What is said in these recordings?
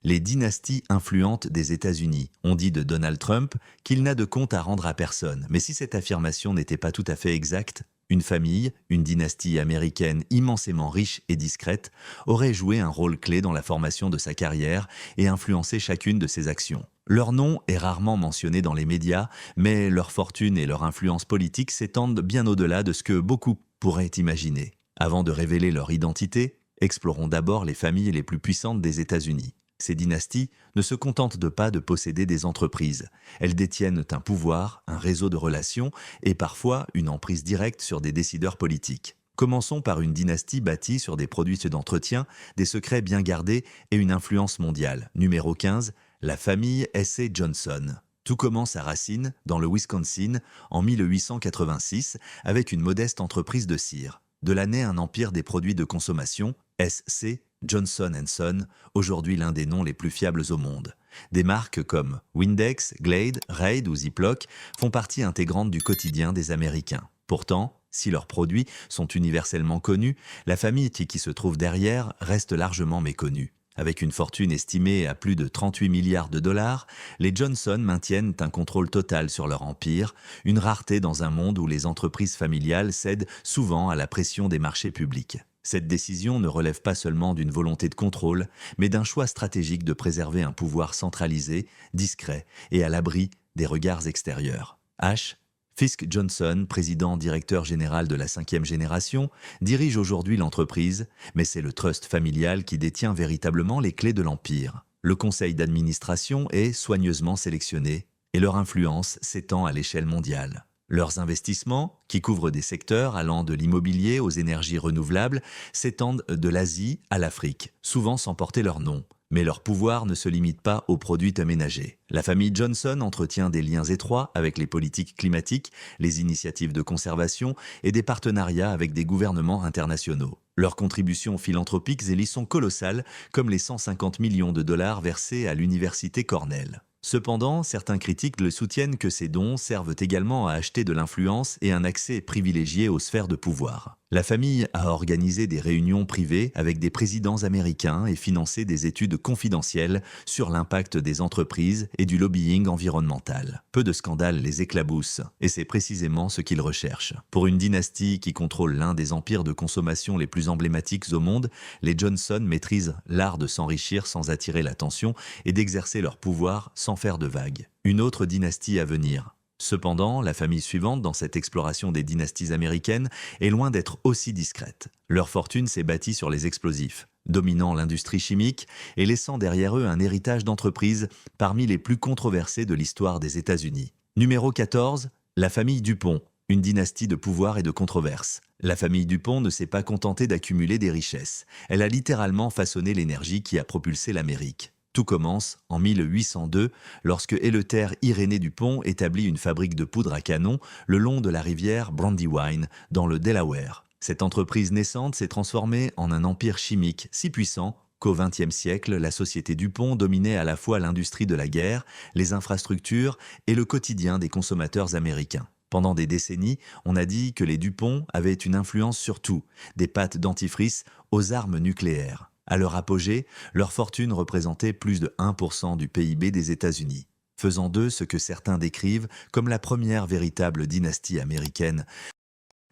Les dynasties influentes des États-Unis. On dit de Donald Trump qu'il n'a de compte à rendre à personne. Mais si cette affirmation n'était pas tout à fait exacte, une famille, une dynastie américaine immensément riche et discrète, aurait joué un rôle clé dans la formation de sa carrière et influencé chacune de ses actions. Leur nom est rarement mentionné dans les médias, mais leur fortune et leur influence politique s'étendent bien au-delà de ce que beaucoup pourraient imaginer. Avant de révéler leur identité, explorons d'abord les familles les plus puissantes des États-Unis. Ces dynasties ne se contentent pas de posséder des entreprises. Elles détiennent un pouvoir, un réseau de relations et parfois une emprise directe sur des décideurs politiques. Commençons par une dynastie bâtie sur des produits d'entretien, des secrets bien gardés et une influence mondiale. Numéro 15, la famille S.A. Johnson. Tout commence à Racine, dans le Wisconsin, en 1886, avec une modeste entreprise de cire. De là naît un empire des produits de consommation, S.C. Johnson & Son, aujourd'hui l'un des noms les plus fiables au monde. Des marques comme Windex, Glade, Raid ou Ziploc font partie intégrante du quotidien des Américains. Pourtant, si leurs produits sont universellement connus, la famille qui se trouve derrière reste largement méconnue. Avec une fortune estimée à plus de 38 milliards de dollars, les Johnson maintiennent un contrôle total sur leur empire, une rareté dans un monde où les entreprises familiales cèdent souvent à la pression des marchés publics. Cette décision ne relève pas seulement d'une volonté de contrôle, mais d'un choix stratégique de préserver un pouvoir centralisé, discret et à l'abri des regards extérieurs. H. Fisk Johnson, président-directeur général de la 5e génération, dirige aujourd'hui l'entreprise, mais c'est le trust familial qui détient véritablement les clés de l'empire. Le conseil d'administration est soigneusement sélectionné et leur influence s'étend à l'échelle mondiale. Leurs investissements, qui couvrent des secteurs allant de l'immobilier aux énergies renouvelables, s'étendent de l'Asie à l'Afrique, souvent sans porter leur nom. Mais leur pouvoir ne se limite pas aux produits aménagés. La famille Johnson entretient des liens étroits avec les politiques climatiques, les initiatives de conservation et des partenariats avec des gouvernements internationaux. Leurs contributions philanthropiques sont colossales, comme les 150 millions de dollars versés à l'université Cornell. Cependant, certains critiques le soutiennent que ces dons servent également à acheter de l'influence et un accès privilégié aux sphères de pouvoir. La famille a organisé des réunions privées avec des présidents américains et financé des études confidentielles sur l'impact des entreprises et du lobbying environnemental. Peu de scandales les éclaboussent, et c'est précisément ce qu'ils recherchent. Pour une dynastie qui contrôle l'un des empires de consommation les plus emblématiques au monde, les Johnson maîtrisent l'art de s'enrichir sans attirer l'attention et d'exercer leur pouvoir sans faire de vagues. Une autre dynastie à venir. Cependant, la famille suivante dans cette exploration des dynasties américaines est loin d'être aussi discrète. Leur fortune s'est bâtie sur les explosifs, dominant l'industrie chimique et laissant derrière eux un héritage d'entreprises parmi les plus controversées de l'histoire des États-Unis. Numéro 14, la famille Dupont, une dynastie de pouvoir et de controverses. La famille Dupont ne s'est pas contentée d'accumuler des richesses. Elle a littéralement façonné l'énergie qui a propulsé l'Amérique. Tout commence en 1802, lorsque Eleuthère Irénée Dupont établit une fabrique de poudre à canon le long de la rivière Brandywine, dans le Delaware. Cette entreprise naissante s'est transformée en un empire chimique si puissant qu'au XXe siècle, la société Dupont dominait à la fois l'industrie de la guerre, les infrastructures et le quotidien des consommateurs américains. Pendant des décennies, on a dit que les Dupont avaient une influence sur tout, des pâtes dentifrice aux armes nucléaires. À leur apogée, leur fortune représentait plus de 1% du PIB des États-Unis, faisant d'eux ce que certains décrivent comme la première véritable dynastie américaine.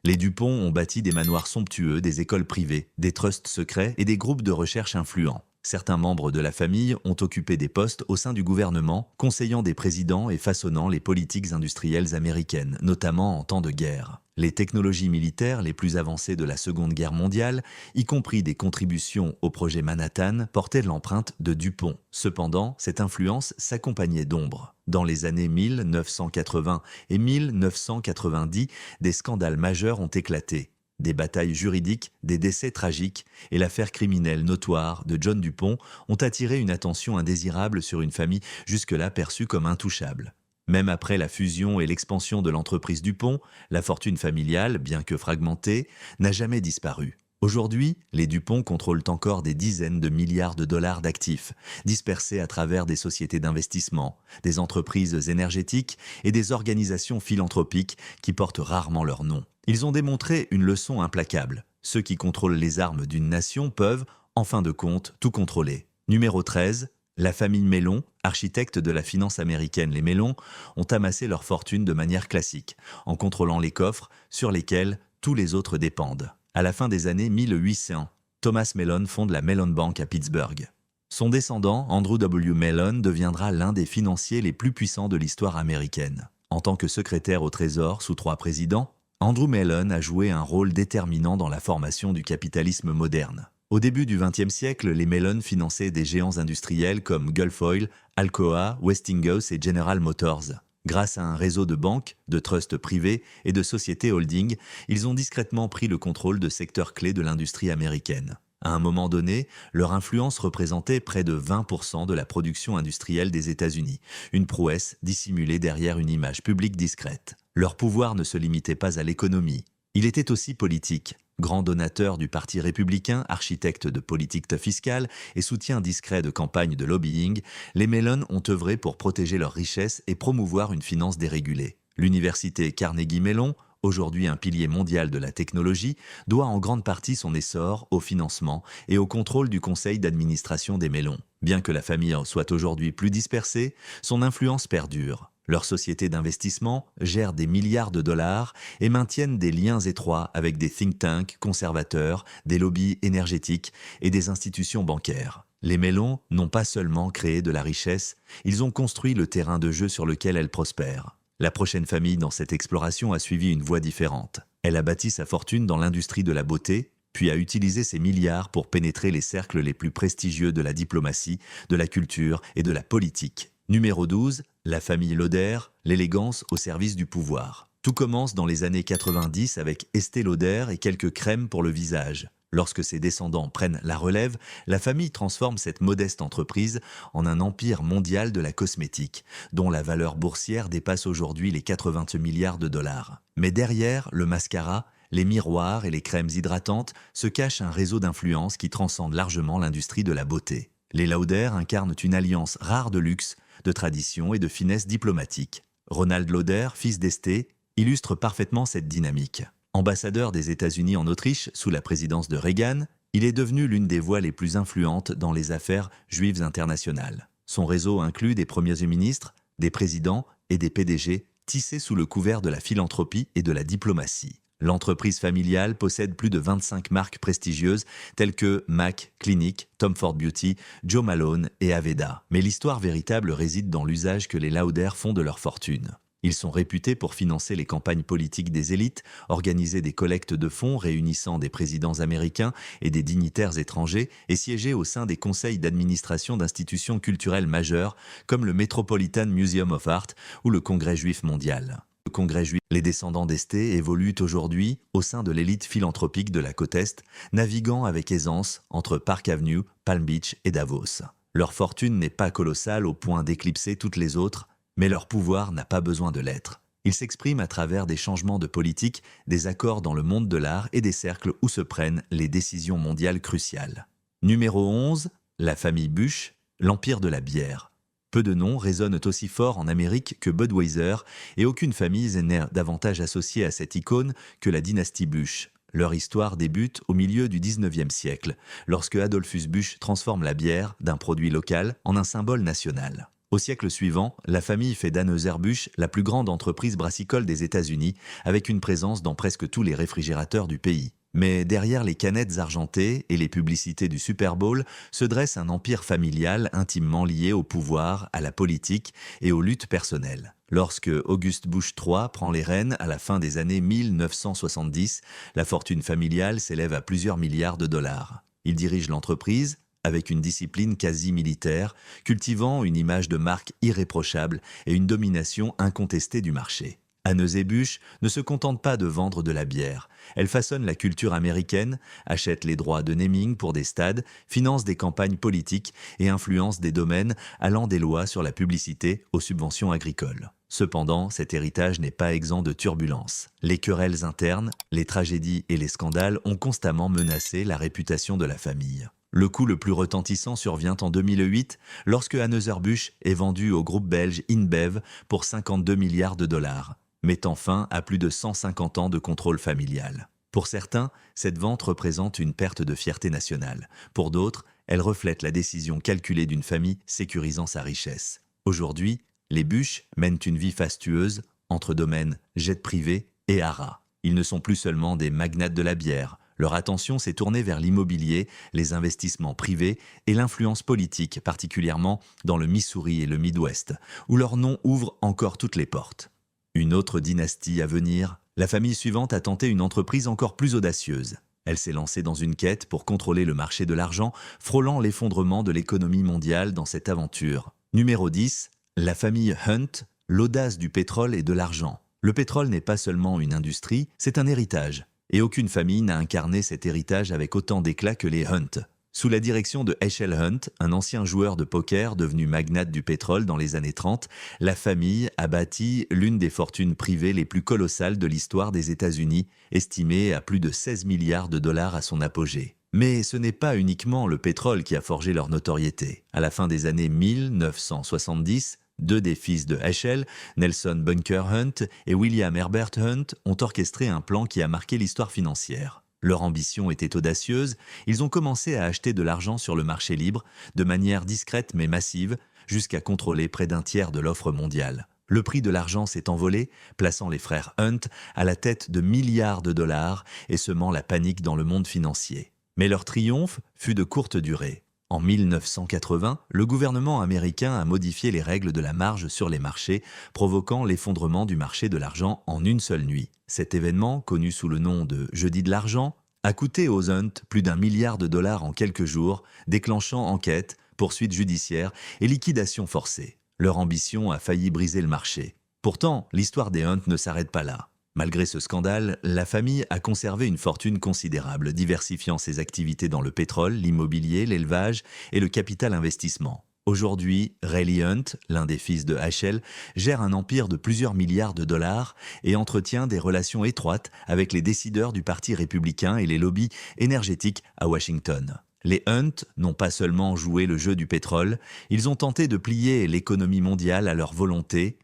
Les Dupont ont bâti des manoirs somptueux, des écoles privées, des trusts secrets et des groupes de recherche influents. Certains membres de la famille ont occupé des postes au sein du gouvernement, conseillant des présidents et façonnant les politiques industrielles américaines, notamment en temps de guerre. Les technologies militaires les plus avancées de la Seconde Guerre mondiale, y compris des contributions au projet Manhattan, portaient l'empreinte de Dupont. Cependant, cette influence s'accompagnait d'ombre. Dans les années 1980 et 1990, des scandales majeurs ont éclaté. Des batailles juridiques, des décès tragiques et l'affaire criminelle notoire de John Dupont ont attiré une attention indésirable sur une famille jusque-là perçue comme intouchable. Même après la fusion et l'expansion de l'entreprise Dupont, la fortune familiale, bien que fragmentée, n'a jamais disparu. Aujourd'hui, les Dupont contrôlent encore des dizaines de milliards de dollars d'actifs, dispersés à travers des sociétés d'investissement, des entreprises énergétiques et des organisations philanthropiques qui portent rarement leur nom. Ils ont démontré une leçon implacable. Ceux qui contrôlent les armes d'une nation peuvent, en fin de compte, tout contrôler. Numéro 13, La famille Mellon, architecte de la finance américaine les Mellon, ont amassé leur fortune de manière classique, en contrôlant les coffres sur lesquels tous les autres dépendent. À la fin des années 1800, Thomas Mellon fonde la Mellon Bank à Pittsburgh. Son descendant, Andrew W. Mellon, deviendra l'un des financiers les plus puissants de l'histoire américaine. En tant que secrétaire au Trésor sous 3 présidents, Andrew Mellon a joué un rôle déterminant dans la formation du capitalisme moderne. Au début du XXe siècle, les Mellon finançaient des géants industriels comme Gulf Oil, Alcoa, Westinghouse et General Motors. Grâce à un réseau de banques, de trusts privés et de sociétés holding, ils ont discrètement pris le contrôle de secteurs clés de l'industrie américaine. À un moment donné, leur influence représentait près de 20% de la production industrielle des États-Unis, une prouesse dissimulée derrière une image publique discrète. Leur pouvoir ne se limitait pas à l'économie. Il était aussi politique. Grand donateur du Parti républicain, architecte de politique fiscale et soutien discret de campagnes de lobbying, les Mellon ont œuvré pour protéger leurs richesses et promouvoir une finance dérégulée. L'université Carnegie Mellon, aujourd'hui un pilier mondial de la technologie, doit en grande partie son essor au financement et au contrôle du conseil d'administration des Mellon. Bien que la famille soit aujourd'hui plus dispersée, son influence perdure. Leurs sociétés d'investissement gèrent des milliards de dollars et maintiennent des liens étroits avec des think tanks conservateurs, des lobbies énergétiques et des institutions bancaires. Les Mellon n'ont pas seulement créé de la richesse, ils ont construit le terrain de jeu sur lequel elle prospère. La prochaine famille dans cette exploration a suivi une voie différente. Elle a bâti sa fortune dans l'industrie de la beauté, puis a utilisé ses milliards pour pénétrer les cercles les plus prestigieux de la diplomatie, de la culture et de la politique. Numéro 12, la famille Lauder, l'élégance au service du pouvoir. Tout commence dans les années 90 avec Estée Lauder et quelques crèmes pour le visage. Lorsque ses descendants prennent la relève, la famille transforme cette modeste entreprise en un empire mondial de la cosmétique, dont la valeur boursière dépasse aujourd'hui les 80 milliards de dollars. Mais derrière le mascara, les miroirs et les crèmes hydratantes se cache un réseau d'influence qui transcende largement l'industrie de la beauté. Les Lauder incarnent une alliance rare de luxe, de tradition et de finesse diplomatique. Ronald Lauder, fils d'Estée, illustre parfaitement cette dynamique. Ambassadeur des États-Unis en Autriche sous la présidence de Reagan, il est devenu l'une des voix les plus influentes dans les affaires juives internationales. Son réseau inclut des premiers ministres, des présidents et des PDG tissés sous le couvert de la philanthropie et de la diplomatie. L'entreprise familiale possède plus de 25 marques prestigieuses telles que MAC, Clinique, Tom Ford Beauty, Jo Malone et Aveda. Mais l'histoire véritable réside dans l'usage que les Lauder font de leur fortune. Ils sont réputés pour financer les campagnes politiques des élites, organiser des collectes de fonds réunissant des présidents américains et des dignitaires étrangers et siéger au sein des conseils d'administration d'institutions culturelles majeures comme le Metropolitan Museum of Art ou le Congrès juif mondial. Le Congrès juif, les descendants d'Estée évoluent aujourd'hui au sein de l'élite philanthropique de la côte Est, naviguant avec aisance entre Park Avenue, Palm Beach et Davos. Leur fortune n'est pas colossale au point d'éclipser toutes les autres, mais leur pouvoir n'a pas besoin de l'être. Il s'exprime à travers des changements de politique, des accords dans le monde de l'art et des cercles où se prennent les décisions mondiales cruciales. Numéro 11, la famille Bush, l'empire de la bière. Peu de noms résonnent aussi fort en Amérique que Budweiser et aucune famille n'est davantage associée à cette icône que la dynastie Bush. Leur histoire débute au milieu du XIXe siècle, lorsque Adolphus Bush transforme la bière d'un produit local en un symbole national. Au siècle suivant, la famille fait d'Anheuser-Busch la plus grande entreprise brassicole des États-Unis, avec une présence dans presque tous les réfrigérateurs du pays. Mais derrière les canettes argentées et les publicités du Super Bowl se dresse un empire familial intimement lié au pouvoir, à la politique et aux luttes personnelles. Lorsque Auguste Bush III prend les rênes à la fin des années 1970, la fortune familiale s'élève à plusieurs milliards de dollars. Il dirige l'entreprise avec une discipline quasi militaire, cultivant une image de marque irréprochable et une domination incontestée du marché. Anheuser-Busch ne se contente pas de vendre de la bière. Elle façonne la culture américaine, achète les droits de naming pour des stades, finance des campagnes politiques et influence des domaines allant des lois sur la publicité aux subventions agricoles. Cependant, cet héritage n'est pas exempt de turbulences. Les querelles internes, les tragédies et les scandales ont constamment menacé la réputation de la famille. Le coup le plus retentissant survient en 2008 lorsque Anheuser-Busch est vendu au groupe belge InBev pour 52 milliards de dollars, mettant fin à plus de 150 ans de contrôle familial. Pour certains, cette vente représente une perte de fierté nationale. Pour d'autres, elle reflète la décision calculée d'une famille sécurisant sa richesse. Aujourd'hui, les Bush mènent une vie fastueuse entre domaines, jets privés et haras. Ils ne sont plus seulement des magnates de la bière. Leur attention s'est tournée vers l'immobilier, les investissements privés et l'influence politique, particulièrement dans le Missouri et le Midwest, où leur nom ouvre encore toutes les portes. Une autre dynastie à venir, la famille suivante a tenté une entreprise encore plus audacieuse. Elle s'est lancée dans une quête pour contrôler le marché de l'argent, frôlant l'effondrement de l'économie mondiale dans cette aventure. Numéro 10, la famille Hunt, l'audace du pétrole et de l'argent. Le pétrole n'est pas seulement une industrie, c'est un héritage. Et aucune famille n'a incarné cet héritage avec autant d'éclat que les Hunt. Sous la direction de Herschel Hunt, un ancien joueur de poker devenu magnate du pétrole dans les années 30, la famille a bâti l'une des fortunes privées les plus colossales de l'histoire des États-Unis, estimée à plus de 16 milliards de dollars à son apogée. Mais ce n'est pas uniquement le pétrole qui a forgé leur notoriété. À la fin des années 1970, deux des fils de Herschel, Nelson Bunker Hunt et William Herbert Hunt, ont orchestré un plan qui a marqué l'histoire financière. Leur ambition était audacieuse, ils ont commencé à acheter de l'argent sur le marché libre, de manière discrète mais massive, jusqu'à contrôler près d'un tiers de l'offre mondiale. Le prix de l'argent s'est envolé, plaçant les frères Hunt à la tête de milliards de dollars et semant la panique dans le monde financier. Mais leur triomphe fut de courte durée. En 1980, le gouvernement américain a modifié les règles de la marge sur les marchés, provoquant l'effondrement du marché de l'argent en une seule nuit. Cet événement, connu sous le nom de « Jeudi de l'argent », a coûté aux Hunt plus d'1 milliard de dollars en quelques jours, déclenchant enquêtes, poursuites judiciaires et liquidations forcées. Leur ambition a failli briser le marché. Pourtant, l'histoire des Hunt ne s'arrête pas là. Malgré ce scandale, la famille a conservé une fortune considérable, diversifiant ses activités dans le pétrole, l'immobilier, l'élevage et le capital investissement. Aujourd'hui, Ray Hunt, l'un des fils de Herschel, gère un empire de plusieurs milliards de dollars et entretient des relations étroites avec les décideurs du Parti républicain et les lobbies énergétiques à Washington. Les Hunt n'ont pas seulement joué le jeu du pétrole, ils ont tenté de plier l'économie mondiale à leur volonté.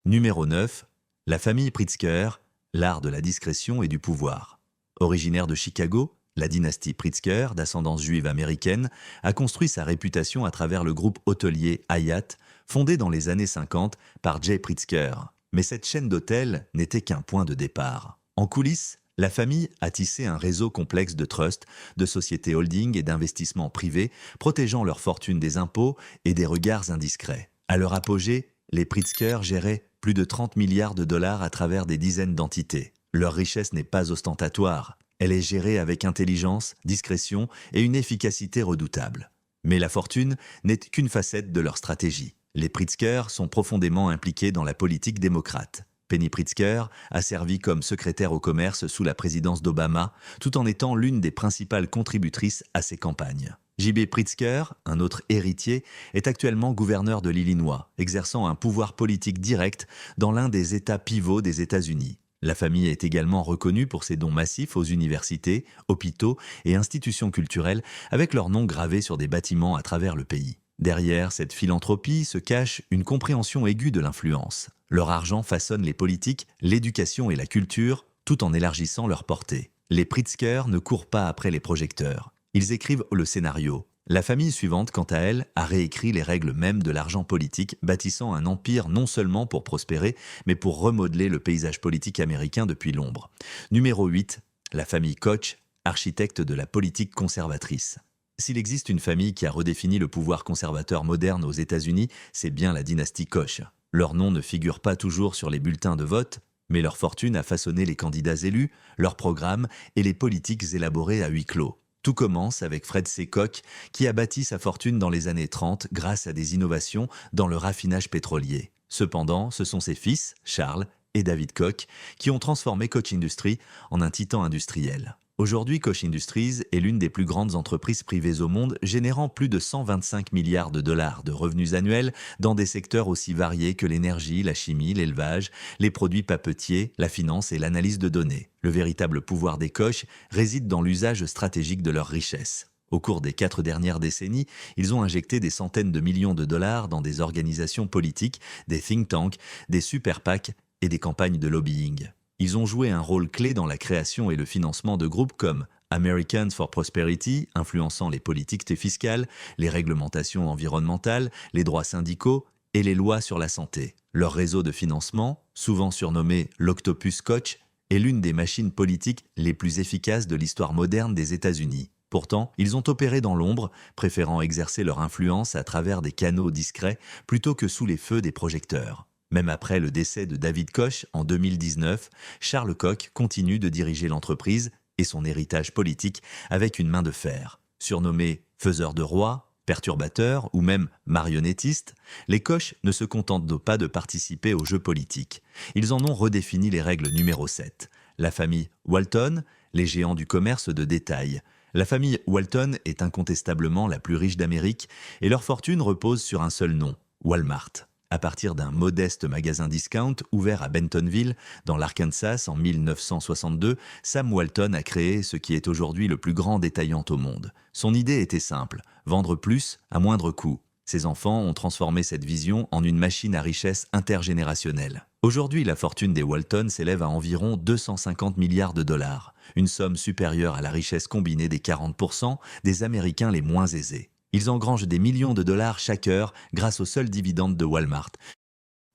Numéro 9. La famille Pritzker, l'art de la discrétion et du pouvoir. Originaire de Chicago, la dynastie Pritzker, d'ascendance juive américaine, a construit sa réputation à travers le groupe hôtelier Hyatt, fondé dans les années 50 par Jay Pritzker. Mais cette chaîne d'hôtels n'était qu'un point de départ. En coulisses, la famille a tissé un réseau complexe de trusts, de sociétés holding et d'investissements privés, protégeant leur fortune des impôts et des regards indiscrets. À leur apogée, les Pritzker géraient plus de 30 milliards de dollars à travers des dizaines d'entités. Leur richesse n'est pas ostentatoire. Elle est gérée avec intelligence, discrétion et une efficacité redoutable. Mais la fortune n'est qu'une facette de leur stratégie. Les Pritzker sont profondément impliqués dans la politique démocrate. Penny Pritzker a servi comme secrétaire au commerce sous la présidence d'Obama, tout en étant l'une des principales contributrices à ses campagnes. J.B. Pritzker, un autre héritier, est actuellement gouverneur de l'Illinois, exerçant un pouvoir politique direct dans l'un des États pivots des États-Unis. La famille est également reconnue pour ses dons massifs aux universités, hôpitaux et institutions culturelles, avec leurs noms gravés sur des bâtiments à travers le pays. Derrière cette philanthropie se cache une compréhension aiguë de l'influence. Leur argent façonne les politiques, l'éducation et la culture, tout en élargissant leur portée. Les Pritzker ne courent pas après les projecteurs. Ils écrivent le scénario. La famille suivante, quant à elle, a réécrit les règles mêmes de l'argent politique, bâtissant un empire non seulement pour prospérer, mais pour remodeler le paysage politique américain depuis l'ombre. Numéro 8, la famille Koch, architecte de la politique conservatrice. S'il existe une famille qui a redéfini le pouvoir conservateur moderne aux États-Unis, c'est bien la dynastie Koch. Leur nom ne figure pas toujours sur les bulletins de vote, mais leur fortune a façonné les candidats élus, leurs programmes et les politiques élaborées à huis clos. Tout commence avec Fred C. Koch, qui a bâti sa fortune dans les années 30 grâce à des innovations dans le raffinage pétrolier. Cependant, ce sont ses fils, Charles et David Koch, qui ont transformé Koch Industries en un titan industriel. Aujourd'hui, Koch Industries est l'une des plus grandes entreprises privées au monde, générant plus de 125 milliards de dollars de revenus annuels dans des secteurs aussi variés que l'énergie, la chimie, l'élevage, les produits papetiers, la finance et l'analyse de données. Le véritable pouvoir des Koch réside dans l'usage stratégique de leurs richesses. Au cours des 4 dernières décennies, ils ont injecté des centaines de millions de dollars dans des organisations politiques, des think tanks, des super PAC et des campagnes de lobbying. Ils ont joué un rôle clé dans la création et le financement de groupes comme Americans for Prosperity, influençant les politiques fiscales, les réglementations environnementales, les droits syndicaux et les lois sur la santé. Leur réseau de financement, souvent surnommé l'Octopus Koch, est l'une des machines politiques les plus efficaces de l'histoire moderne des États-Unis. Pourtant, ils ont opéré dans l'ombre, préférant exercer leur influence à travers des canaux discrets plutôt que sous les feux des projecteurs. Même après le décès de David Koch en 2019, Charles Koch continue de diriger l'entreprise et son héritage politique avec une main de fer. Surnommés faiseurs de rois, perturbateurs ou même marionnettistes, les Koch ne se contentent pas de participer aux jeux politiques. Ils en ont redéfini les règles numéro 7. La famille Walton, les géants du commerce de détail. La famille Walton est incontestablement la plus riche d'Amérique et leur fortune repose sur un seul nom, Walmart. À partir d'un modeste magasin discount ouvert à Bentonville, dans l'Arkansas en 1962, Sam Walton a créé ce qui est aujourd'hui le plus grand détaillant au monde. Son idée était simple, vendre plus à moindre coût. Ses enfants ont transformé cette vision en une machine à richesse intergénérationnelle. Aujourd'hui, la fortune des Walton s'élève à environ 250 milliards de dollars, une somme supérieure à la richesse combinée des 40% des Américains les moins aisés. Ils engrangent des millions de dollars chaque heure grâce aux seuls dividendes de Walmart.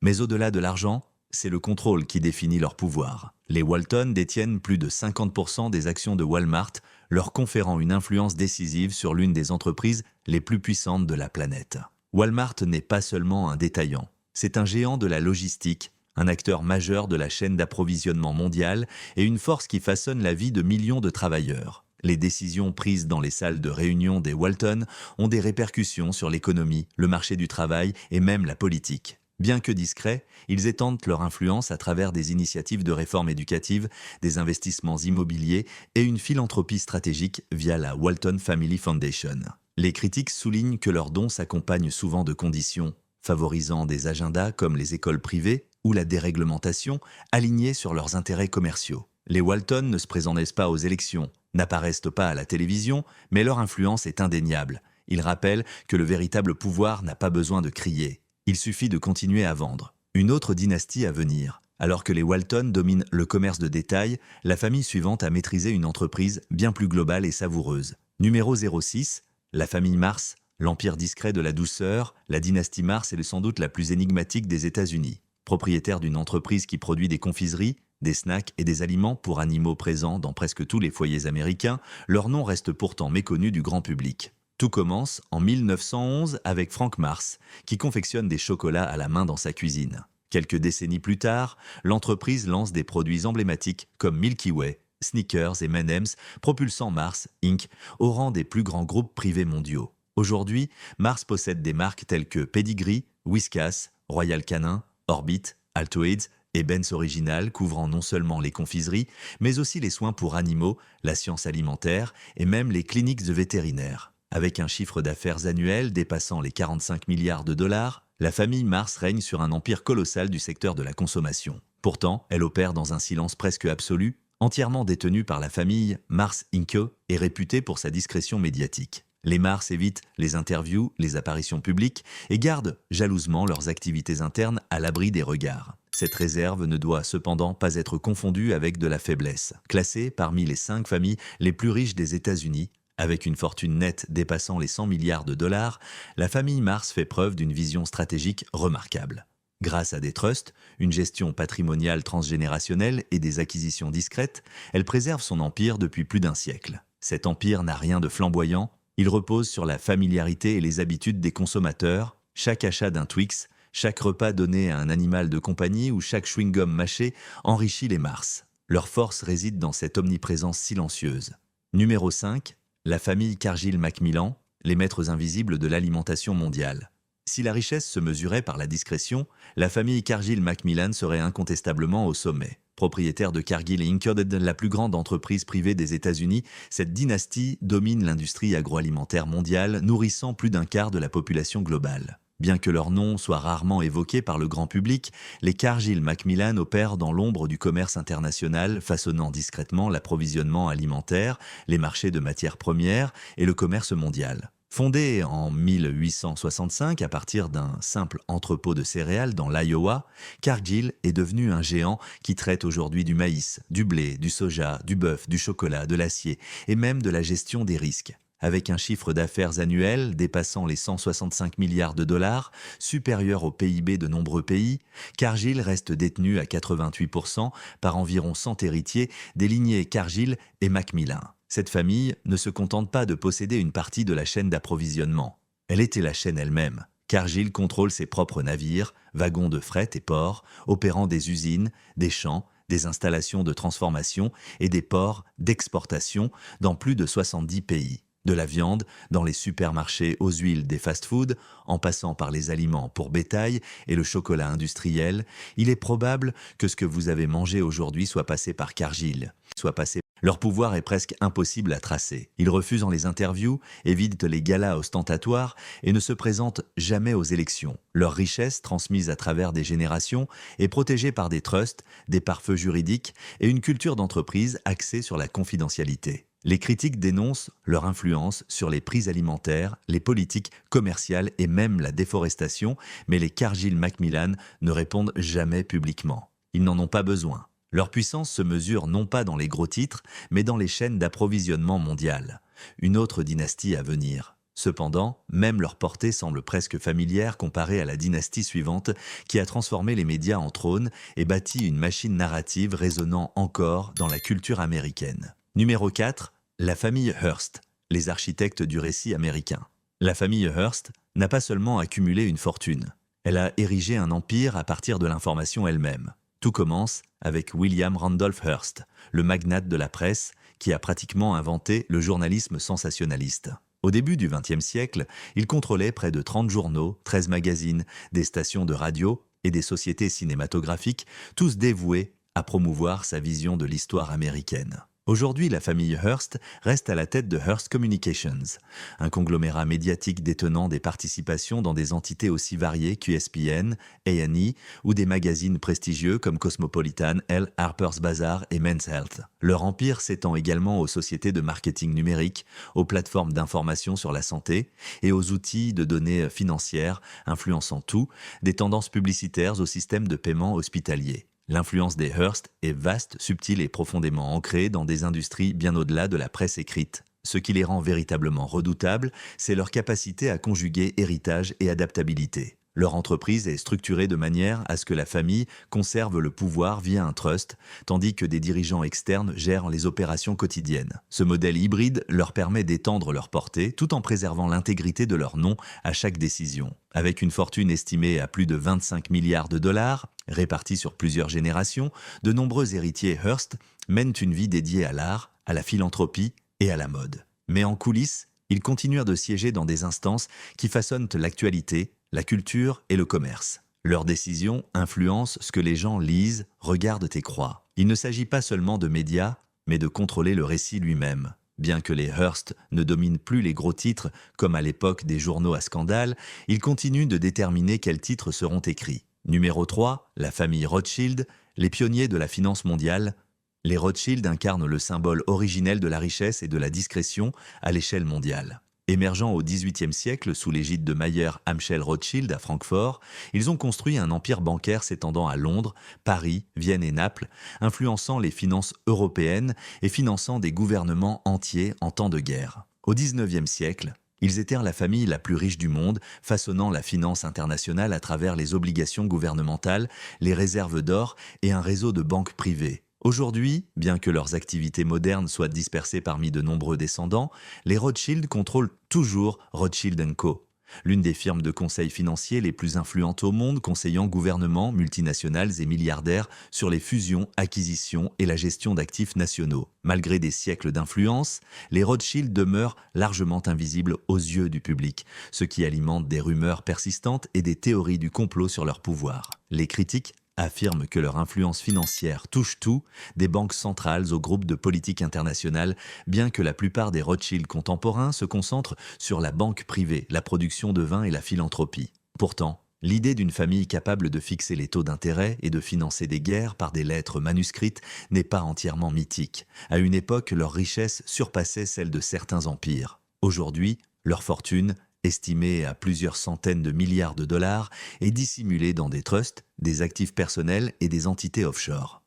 Mais au-delà de l'argent, c'est le contrôle qui définit leur pouvoir. Les Walton détiennent plus de 50% des actions de Walmart, leur conférant une influence décisive sur l'une des entreprises les plus puissantes de la planète. Walmart n'est pas seulement un détaillant, c'est un géant de la logistique, un acteur majeur de la chaîne d'approvisionnement mondiale et une force qui façonne la vie de millions de travailleurs. Les décisions prises dans les salles de réunion des Walton ont des répercussions sur l'économie, le marché du travail et même la politique. Bien que discrets, ils étendent leur influence à travers des initiatives de réforme éducative, des investissements immobiliers et une philanthropie stratégique via la Walton Family Foundation. Les critiques soulignent que leurs dons s'accompagnent souvent de conditions, favorisant des agendas comme les écoles privées ou la déréglementation, alignés sur leurs intérêts commerciaux. Les Walton ne se présentent pas aux élections, n'apparaissent pas à la télévision, mais leur influence est indéniable. Ils rappellent que le véritable pouvoir n'a pas besoin de crier. Il suffit de continuer à vendre. Une autre dynastie à venir. Alors que les Walton dominent le commerce de détail, la famille suivante a maîtrisé une entreprise bien plus globale et savoureuse. Numéro 06, la famille Mars, l'empire discret de la douceur, la dynastie Mars est sans doute la plus énigmatique des États-Unis. Propriétaire d'une entreprise qui produit des confiseries, des snacks et des aliments pour animaux présents dans presque tous les foyers américains, leur nom reste pourtant méconnu du grand public. Tout commence en 1911 avec Frank Mars, qui confectionne des chocolats à la main dans sa cuisine. Quelques décennies plus tard, l'entreprise lance des produits emblématiques comme Milky Way, Snickers et M&M's, propulsant Mars, Inc. au rang des plus grands groupes privés mondiaux. Aujourd'hui, Mars possède des marques telles que Pedigree, Whiskas, Royal Canin, Orbit, Altoids et Ben's Original, couvrant non seulement les confiseries, mais aussi les soins pour animaux, la science alimentaire et même les cliniques vétérinaires. Avec un chiffre d'affaires annuel dépassant les 45 milliards de dollars, la famille Mars règne sur un empire colossal du secteur de la consommation. Pourtant, elle opère dans un silence presque absolu, entièrement détenue par la famille Mars Inc. et réputée pour sa discrétion médiatique. Les Mars évitent les interviews, les apparitions publiques et gardent jalousement leurs activités internes à l'abri des regards. Cette réserve ne doit cependant pas être confondue avec de la faiblesse. Classée parmi les 5 familles les plus riches des États-Unis, avec une fortune nette dépassant les 100 milliards de dollars, la famille Mars fait preuve d'une vision stratégique remarquable. Grâce à des trusts, une gestion patrimoniale transgénérationnelle et des acquisitions discrètes, elle préserve son empire depuis plus d'un siècle. Cet empire n'a rien de flamboyant, il repose sur la familiarité et les habitudes des consommateurs. Chaque achat d'un Twix, chaque repas donné à un animal de compagnie ou chaque chewing-gum mâché enrichit les Mars. Leur force réside dans cette omniprésence silencieuse. Numéro 5, la famille Cargill-Macmillan, les maîtres invisibles de l'alimentation mondiale. Si la richesse se mesurait par la discrétion, la famille Cargill-Macmillan serait incontestablement au sommet. Propriétaire de Cargill Inc., la plus grande entreprise privée des États-Unis, cette dynastie domine l'industrie agroalimentaire mondiale, nourrissant plus d'un quart de la population globale. Bien que leur nom soit rarement évoqué par le grand public, les Cargill-Macmillan opèrent dans l'ombre du commerce international, façonnant discrètement l'approvisionnement alimentaire, les marchés de matières premières et le commerce mondial. Fondé en 1865 à partir d'un simple entrepôt de céréales dans l'Iowa, Cargill est devenu un géant qui traite aujourd'hui du maïs, du blé, du soja, du bœuf, du chocolat, de l'acier et même de la gestion des risques. Avec un chiffre d'affaires annuel dépassant les 165 milliards de dollars, supérieur au PIB de nombreux pays, Cargill reste détenu à 88% par environ 100 héritiers des lignées Cargill et Macmillan. Cette famille ne se contente pas de posséder une partie de la chaîne d'approvisionnement. Elle était la chaîne elle-même. Cargill contrôle ses propres navires, wagons de fret et ports, opérant des usines, des champs, des installations de transformation et des ports d'exportation dans plus de 70 pays. De la viande, dans les supermarchés aux huiles des fast-foods, en passant par les aliments pour bétail et le chocolat industriel, il est probable que ce que vous avez mangé aujourd'hui soit passé par Cargill. Leur pouvoir est presque impossible à tracer. Ils refusent en les interviews, évitent les galas ostentatoires et ne se présentent jamais aux élections. Leur richesse, transmise à travers des générations, est protégée par des trusts, des pare-feux juridiques et une culture d'entreprise axée sur la confidentialité. Les critiques dénoncent leur influence sur les prix alimentaires, les politiques commerciales et même la déforestation, mais les Cargill-Macmillan ne répondent jamais publiquement. Ils n'en ont pas besoin. Leur puissance se mesure non pas dans les gros titres, mais dans les chaînes d'approvisionnement mondiales. Une autre dynastie à venir. Cependant, même leur portée semble presque familière comparée à la dynastie suivante qui a transformé les médias en trône et bâti une machine narrative résonnant encore dans la culture américaine. Numéro 4. La famille Hearst, les architectes du récit américain. La famille Hearst n'a pas seulement accumulé une fortune, elle a érigé un empire à partir de l'information elle-même. Tout commence avec William Randolph Hearst, le magnate de la presse qui a pratiquement inventé le journalisme sensationnaliste. Au début du XXe siècle, il contrôlait près de 30 journaux, 13 magazines, des stations de radio et des sociétés cinématographiques, tous dévoués à promouvoir sa vision de l'histoire américaine. Aujourd'hui, la famille Hearst reste à la tête de Hearst Communications, un conglomérat médiatique détenant des participations dans des entités aussi variées qu'ESPN, A&E ou des magazines prestigieux comme Cosmopolitan, Elle, Harper's Bazaar et Men's Health. Leur empire s'étend également aux sociétés de marketing numérique, aux plateformes d'information sur la santé et aux outils de données financières influençant tout, des tendances publicitaires au système de paiement hospitalier. L'influence des Hearst est vaste, subtile et profondément ancrée dans des industries bien au-delà de la presse écrite. Ce qui les rend véritablement redoutables, c'est leur capacité à conjuguer héritage et adaptabilité. Leur entreprise est structurée de manière à ce que la famille conserve le pouvoir via un trust, tandis que des dirigeants externes gèrent les opérations quotidiennes. Ce modèle hybride leur permet d'étendre leur portée tout en préservant l'intégrité de leur nom à chaque décision. Avec une fortune estimée à plus de 25 milliards de dollars, répartie sur plusieurs générations, de nombreux héritiers Hearst mènent une vie dédiée à l'art, à la philanthropie et à la mode. Mais en coulisses, ils continuèrent de siéger dans des instances qui façonnent l'actualité, la culture et le commerce. Leurs décisions influencent ce que les gens lisent, regardent et croient. Il ne s'agit pas seulement de médias, mais de contrôler le récit lui-même. Bien que les Hearst ne dominent plus les gros titres, comme à l'époque des journaux à scandale, ils continuent de déterminer quels titres seront écrits. Numéro 3, la famille Rothschild, les pionniers de la finance mondiale. Les Rothschild incarnent le symbole originel de la richesse et de la discrétion à l'échelle mondiale. Émergeant au XVIIIe siècle sous l'égide de Mayer Amschel Rothschild à Francfort, ils ont construit un empire bancaire s'étendant à Londres, Paris, Vienne et Naples, influençant les finances européennes et finançant des gouvernements entiers en temps de guerre. Au XIXe siècle, ils étaient la famille la plus riche du monde, façonnant la finance internationale à travers les obligations gouvernementales, les réserves d'or et un réseau de banques privées. Aujourd'hui, bien que leurs activités modernes soient dispersées parmi de nombreux descendants, les Rothschild contrôlent toujours Rothschild & Co., l'une des firmes de conseil financier les plus influentes au monde, conseillant gouvernements, multinationales et milliardaires sur les fusions, acquisitions et la gestion d'actifs nationaux. Malgré des siècles d'influence, les Rothschild demeurent largement invisibles aux yeux du public, ce qui alimente des rumeurs persistantes et des théories du complot sur leur pouvoir. Les critiques affirment que leur influence financière touche tout, des banques centrales aux groupes de politique internationale, bien que la plupart des Rothschild contemporains se concentrent sur la banque privée, la production de vin et la philanthropie. Pourtant, l'idée d'une famille capable de fixer les taux d'intérêt et de financer des guerres par des lettres manuscrites n'est pas entièrement mythique. À une époque, leur richesse surpassait celle de certains empires. Aujourd'hui, Leur fortune, estimée à plusieurs centaines de milliards de dollars, est dissimulée dans des trusts, des actifs personnels et des entités offshore.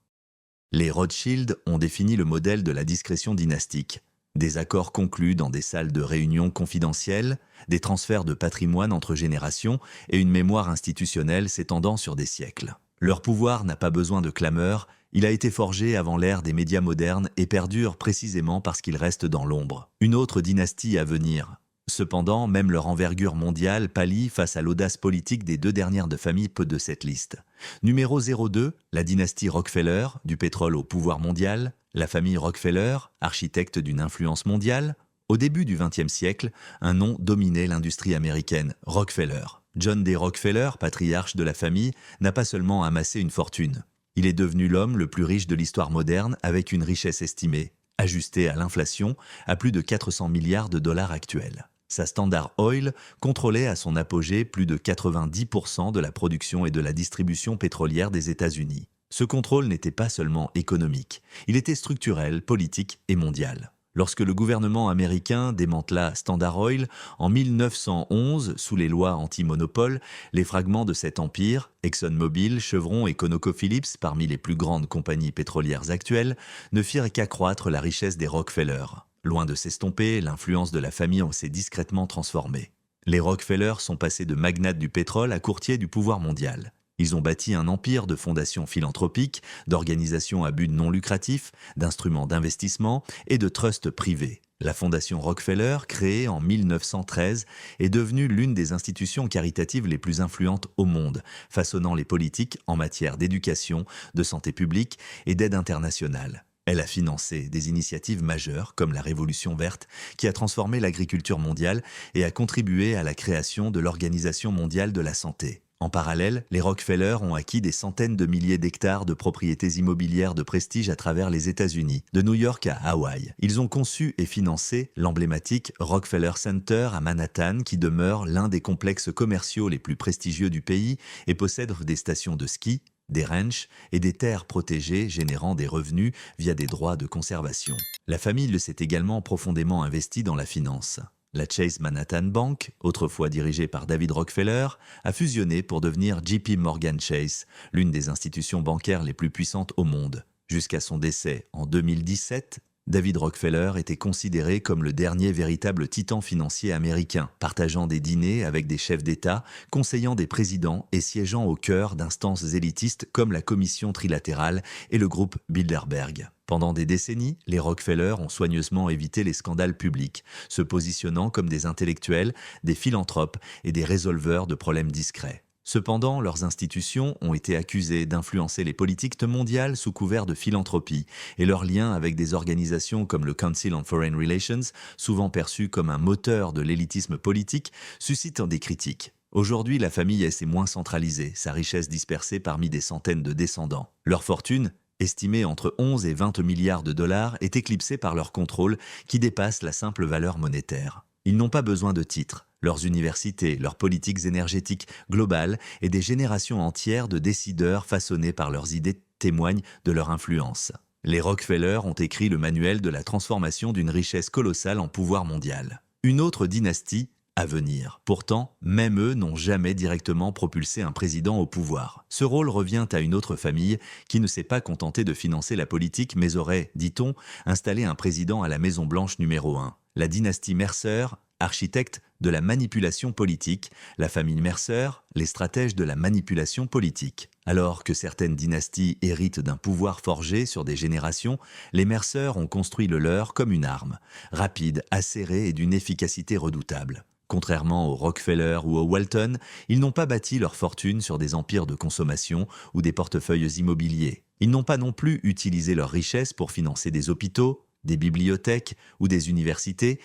Les Rothschild ont défini le modèle de la discrétion dynastique. Des accords conclus dans des salles de réunion confidentielles, des transferts de patrimoine entre générations et une mémoire institutionnelle s'étendant sur des siècles. Leur pouvoir n'a pas besoin de clameur, il a été forgé avant l'ère des médias modernes et perdure précisément parce qu'il reste dans l'ombre. Une autre dynastie à venir. Cependant, même leur envergure mondiale pâlit face à l'audace politique des deux dernières de famille de cette liste. Numéro 02, la dynastie Rockefeller, du pétrole au pouvoir mondial. La famille Rockefeller, architecte d'une influence mondiale. Au début du XXe siècle, un nom dominait l'industrie américaine, Rockefeller. John D. Rockefeller, patriarche de la famille, n'a pas seulement amassé une fortune. Il est devenu l'homme le plus riche de l'histoire moderne avec une richesse estimée, ajustée à l'inflation, à plus de 400 milliards de dollars actuels. Sa Standard Oil contrôlait à son apogée plus de 90% de la production et de la distribution pétrolière des États-Unis. Ce contrôle n'était pas seulement économique, il était structurel, politique et mondial. Lorsque le gouvernement américain démantela Standard Oil en 1911 sous les lois anti-monopole, les fragments de cet empire, ExxonMobil, Chevron et ConocoPhillips, parmi les plus grandes compagnies pétrolières actuelles, ne firent qu'accroître la richesse des Rockefeller. Loin de s'estomper, l'influence de la famille s'est discrètement transformée. Les Rockefeller sont passés de magnates du pétrole à courtiers du pouvoir mondial. Ils ont bâti un empire de fondations philanthropiques, d'organisations à but non lucratif, d'instruments d'investissement et de trusts privés. La fondation Rockefeller, créée en 1913, est devenue l'une des institutions caritatives les plus influentes au monde, façonnant les politiques en matière d'éducation, de santé publique et d'aide internationale. Elle a financé des initiatives majeures comme la Révolution verte, qui a transformé l'agriculture mondiale et a contribué à la création de l'Organisation mondiale de la santé. En parallèle, les Rockefeller ont acquis des centaines de milliers d'hectares de propriétés immobilières de prestige à travers les États-Unis, de New York à Hawaï. Ils ont conçu et financé l'emblématique Rockefeller Center à Manhattan, qui demeure l'un des complexes commerciaux les plus prestigieux du pays et possède des stations de ski, des ranchs et des terres protégées générant des revenus via des droits de conservation. La famille s'est également profondément investie dans la finance. La Chase Manhattan Bank, autrefois dirigée par David Rockefeller, a fusionné pour devenir JP Morgan Chase, l'une des institutions bancaires les plus puissantes au monde. Jusqu'à son décès en 2017, David Rockefeller était considéré comme le dernier véritable titan financier américain, partageant des dîners avec des chefs d'État, conseillant des présidents et siégeant au cœur d'instances élitistes comme la Commission trilatérale et le groupe Bilderberg. Pendant des décennies, les Rockefeller ont soigneusement évité les scandales publics, se positionnant comme des intellectuels, des philanthropes et des résolveurs de problèmes discrets. Cependant, leurs institutions ont été accusées d'influencer les politiques mondiales sous couvert de philanthropie, et leurs liens avec des organisations comme le Council on Foreign Relations, souvent perçu comme un moteur de l'élitisme politique, suscitent des critiques. Aujourd'hui, la famille est moins centralisée, sa richesse dispersée parmi des centaines de descendants. Leur fortune, estimée entre 11 et 20 milliards de dollars, est éclipsée par leur contrôle qui dépasse la simple valeur monétaire. Ils n'ont pas besoin de titres. Leurs universités, leurs politiques énergétiques globales et des générations entières de décideurs façonnés par leurs idées témoignent de leur influence. Les Rockefeller ont écrit le manuel de la transformation d'une richesse colossale en pouvoir mondial. Une autre dynastie à venir. Pourtant, même eux n'ont jamais directement propulsé un président au pouvoir. Ce rôle revient à une autre famille qui ne s'est pas contentée de financer la politique mais aurait, dit-on, installé un président à la Maison-Blanche numéro 1. La dynastie Mercer, architecte de la manipulation politique, la famille Mercer, les stratèges de la manipulation politique. Alors que certaines dynasties héritent d'un pouvoir forgé sur des générations, les Mercer ont construit le leur comme une arme, rapide, acérée et d'une efficacité redoutable. Contrairement aux Rockefeller ou aux Walton, ils n'ont pas bâti leur fortune sur des empires de consommation ou des portefeuilles immobiliers. Ils n'ont pas non plus utilisé leur richesse pour financer des hôpitaux, des bibliothèques ou des universités,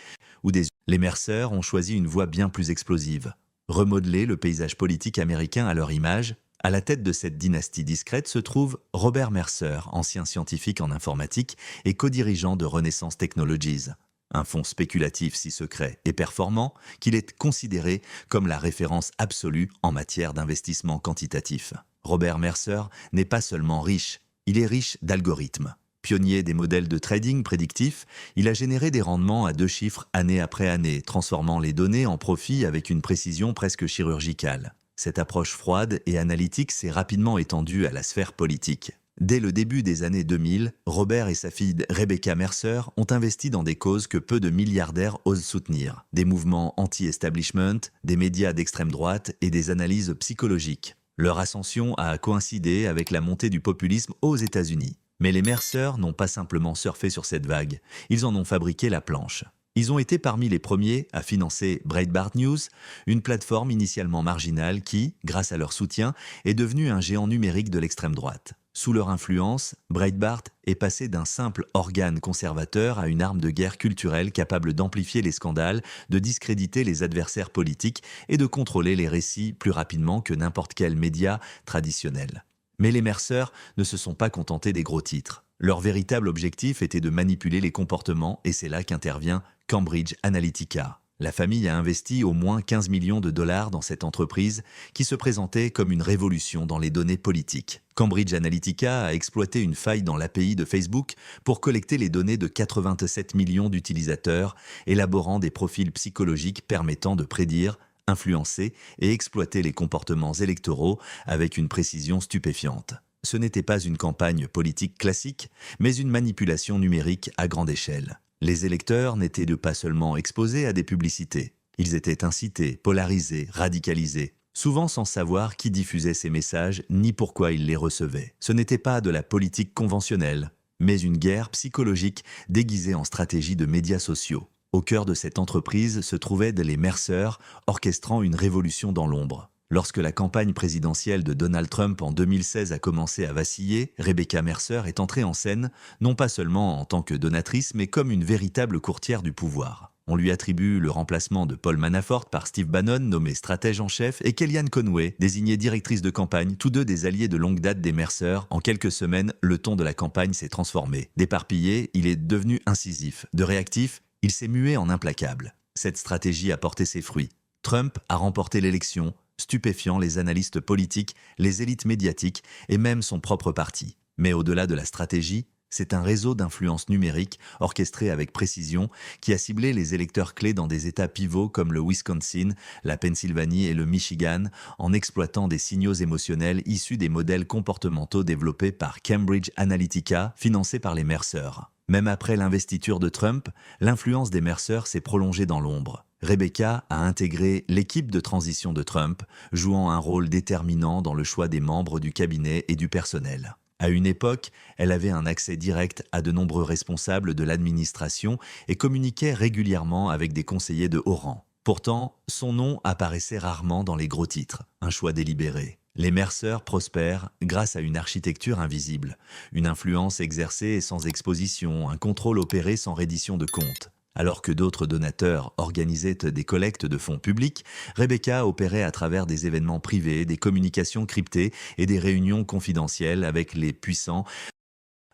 Les Mercer ont choisi une voie bien plus explosive. Remodeler le paysage politique américain à leur image. À la tête de cette dynastie discrète se trouve Robert Mercer, ancien scientifique en informatique et co-dirigeant de Renaissance Technologies. Un fonds spéculatif si secret et performant qu'il est considéré comme la référence absolue en matière d'investissement quantitatif. Robert Mercer n'est pas seulement riche, il est riche d'algorithmes. Pionnier des modèles de trading prédictifs, il a généré des rendements à 2 chiffres année après année, transformant les données en profit avec une précision presque chirurgicale. Cette approche froide et analytique s'est rapidement étendue à la sphère politique. Dès le début des années 2000, Robert et sa fille Rebecca Mercer ont investi dans des causes que peu de milliardaires osent soutenir. Des mouvements anti-establishment, des médias d'extrême droite et des analyses psychologiques. Leur ascension a coïncidé avec la montée du populisme aux États-Unis. Mais les Mercer n'ont pas simplement surfé sur cette vague, ils en ont fabriqué la planche. Ils ont été parmi les premiers à financer Breitbart News, une plateforme initialement marginale qui, grâce à leur soutien, est devenue un géant numérique de l'extrême droite. Sous leur influence, Breitbart est passé d'un simple organe conservateur à une arme de guerre culturelle capable d'amplifier les scandales, de discréditer les adversaires politiques et de contrôler les récits plus rapidement que n'importe quel média traditionnel. Mais les Mercer ne se sont pas contentés des gros titres. Leur véritable objectif était de manipuler les comportements et c'est là qu'intervient Cambridge Analytica. La famille a investi au moins 15 millions de dollars dans cette entreprise qui se présentait comme une révolution dans les données politiques. Cambridge Analytica a exploité une faille dans l'API de Facebook pour collecter les données de 87 millions d'utilisateurs, élaborant des profils psychologiques permettant de prédire, influencer et exploiter les comportements électoraux avec une précision stupéfiante. Ce n'était pas une campagne politique classique, mais une manipulation numérique à grande échelle. Les électeurs n'étaient pas seulement exposés à des publicités, ils étaient incités, polarisés, radicalisés, souvent sans savoir qui diffusait ces messages ni pourquoi ils les recevaient. Ce n'était pas de la politique conventionnelle, mais une guerre psychologique déguisée en stratégie de médias sociaux. Au cœur de cette entreprise se trouvaient les Mercer, orchestrant une révolution dans l'ombre. Lorsque la campagne présidentielle de Donald Trump en 2016 a commencé à vaciller, Rebecca Mercer est entrée en scène, non pas seulement en tant que donatrice, mais comme une véritable courtière du pouvoir. On lui attribue le remplacement de Paul Manafort par Steve Bannon, nommé stratège en chef, et Kellyanne Conway, désignée directrice de campagne, tous deux des alliés de longue date des Mercer. En quelques semaines, le ton de la campagne s'est transformé. D'éparpillé, il est devenu incisif. De réactif, il s'est mué en implacable. Cette stratégie a porté ses fruits. Trump a remporté l'élection, stupéfiant les analystes politiques, les élites médiatiques et même son propre parti. Mais au-delà de la stratégie, c'est un réseau d'influence numérique orchestré avec précision qui a ciblé les électeurs clés dans des États pivots comme le Wisconsin, la Pennsylvanie et le Michigan en exploitant des signaux émotionnels issus des modèles comportementaux développés par Cambridge Analytica, financés par les Mercer. Même après l'investiture de Trump, l'influence des Mercer s'est prolongée dans l'ombre. Rebecca a intégré l'équipe de transition de Trump, jouant un rôle déterminant dans le choix des membres du cabinet et du personnel. À une époque, elle avait un accès direct à de nombreux responsables de l'administration et communiquait régulièrement avec des conseillers de haut rang. Pourtant, son nom apparaissait rarement dans les gros titres, un choix délibéré. Les Mercer prospèrent grâce à une architecture invisible, une influence exercée sans exposition, un contrôle opéré sans reddition de comptes. Alors que d'autres donateurs organisaient des collectes de fonds publics, Rebecca opérait à travers des événements privés, des communications cryptées et des réunions confidentielles avec les puissants.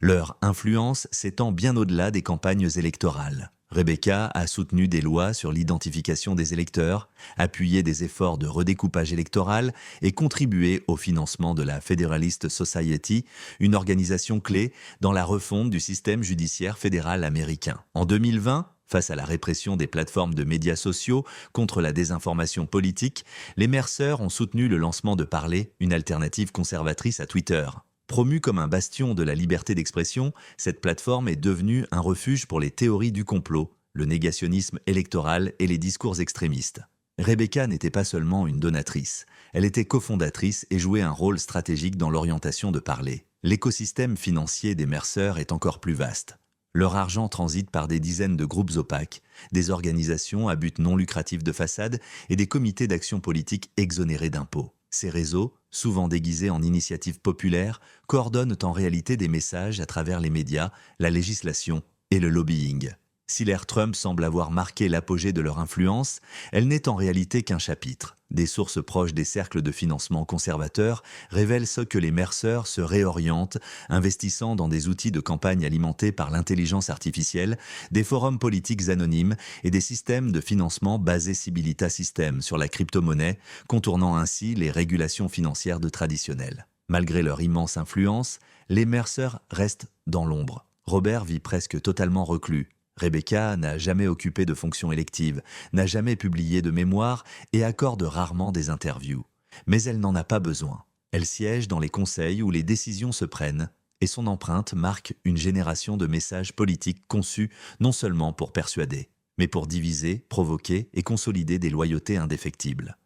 Leur influence s'étend bien au-delà des campagnes électorales. Rebecca a soutenu des lois sur l'identification des électeurs, appuyé des efforts de redécoupage électoral et contribué au financement de la Federalist Society, une organisation clé dans la refonte du système judiciaire fédéral américain. En 2020, face à la répression des plateformes de médias sociaux contre la désinformation politique, les Mercer ont soutenu le lancement de Parler, une alternative conservatrice à Twitter. Promue comme un bastion de la liberté d'expression, cette plateforme est devenue un refuge pour les théories du complot, le négationnisme électoral et les discours extrémistes. Rebecca n'était pas seulement une donatrice, elle était cofondatrice et jouait un rôle stratégique dans l'orientation de Parler. L'écosystème financier des Mercer est encore plus vaste. Leur argent transite par des dizaines de groupes opaques, des organisations à but non lucratif de façade et des comités d'action politique exonérés d'impôts. Ces réseaux, souvent déguisés en initiatives populaires, coordonnent en réalité des messages à travers les médias, la législation et le lobbying. Si l'ère Trump semble avoir marqué l'apogée de leur influence, elle n'est en réalité qu'un chapitre. Des sources proches des cercles de financement conservateurs révèlent ce que les Mercer se réorientent, investissant dans des outils de campagne alimentés par l'intelligence artificielle, des forums politiques anonymes et des systèmes de financement basés Sibilita System sur la crypto-monnaie, contournant ainsi les régulations financières de traditionnelles. Malgré leur immense influence, les Mercer restent dans l'ombre. Robert vit presque totalement reclus. Rebecca n'a jamais occupé de fonction élective, n'a jamais publié de mémoire et accorde rarement des interviews. Mais elle n'en a pas besoin. Elle siège dans les conseils où les décisions se prennent, et son empreinte marque une génération de messages politiques conçus non seulement pour persuader, mais pour diviser, provoquer et consolider des loyautés indéfectibles.